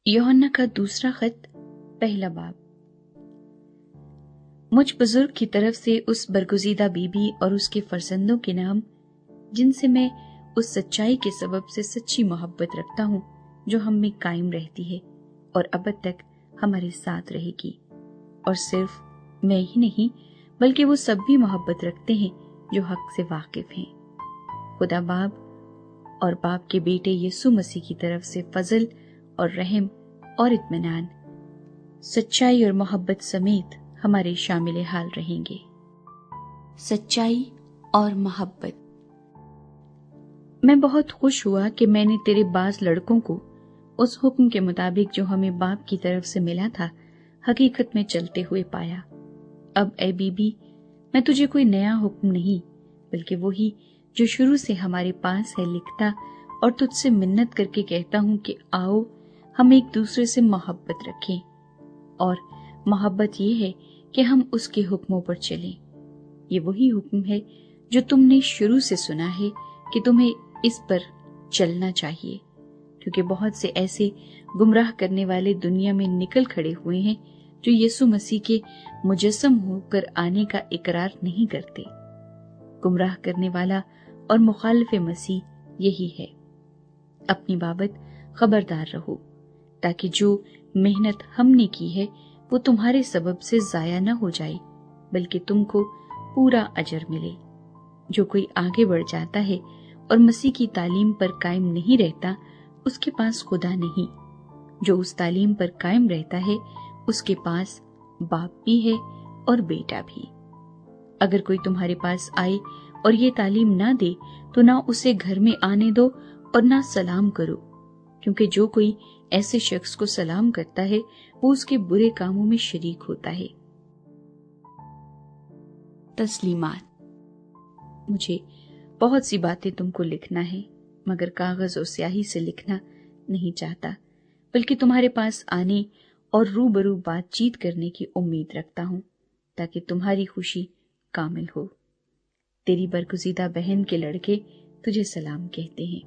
यूहन्ना का दूसरा खत, पहला बाब। मुझ बुजुर्ग की तरफ से उस बरगुज़ीदा बीबी और उसके फर्जंदों के नाम, जिनसे मैं उस सच्चाई के सबब से सच्ची मोहब्बत रखता हूँ जो हम में कायम रहती है और अब तक हमारे साथ रहेगी। और सिर्फ मैं ही नहीं बल्कि वो सब भी मोहब्बत रखते हैं जो हक से वाकिफ हैं। खुदा बाप और बाप के बेटे यीशु मसीह की तरफ से फजल और रहम और इत्मीनान, सच्चाई और मोहब्बत समेत हमारे शामिल हाल रहेंगे। सच्चाई और मोहब्बत। मैं बहुत खुश हुआ कि मैंने तेरे बाज लड़कों को उस हुक्म के मुताबिक जो हमें बाप की तरफ से मिला था हकीकत में चलते हुए पाया। अब ए बीबी, मैं तुझे कोई नया हुक्म नहीं बल्कि वही जो शुरू से हमारे पास है लिखता और तुझसे मिन्नत करके कहता हूं कि आओ हम एक दूसरे से मोहब्बत रखें। और मोहब्बत ये है कि हम उसके हुक्मों पर चलें। ये वही हुक्म है जो तुमने शुरू से सुना है कि तुम्हें इस पर चलना चाहिए, क्योंकि बहुत से ऐसे गुमराह करने वाले दुनिया में निकल खड़े हुए हैं जो यीशु मसीह के मुजस्सम होकर आने का इकरार नहीं करते। गुमराह करने वाला और मुखालिफ मसीह यही है। अपनी बाबत खबरदार रहो, ताकि जो मेहनत हमने की है वो तुम्हारे सबब से जाया न हो जाए, बल्कि तुमको पूरा अजर मिले। जो कोई आगे बढ़ जाता है और मसीह की तालीम पर कायम नहीं रहता, उसके पास खुदा नहीं। जो उस तालीम पर कायम रहता है उसके पास बाप भी है और बेटा भी। अगर कोई तुम्हारे पास आए और ये तालीम ना दे तो ना उसे घर में आने दो और ना सलाम करो, क्योंकि जो कोई ऐसे शख्स को सलाम करता है वो उसके बुरे कामों में शरीक होता है। तस्लीमात। मुझे बहुत सी बातें तुमको लिखना है, मगर कागज और स्याही से लिखना नहीं चाहता, बल्कि तुम्हारे पास आने और रूबरू बातचीत करने की उम्मीद रखता हूं, ताकि तुम्हारी खुशी कामिल हो। तेरी बरगुज़ीदा बहन के लड़के तुझे सलाम कहते हैं।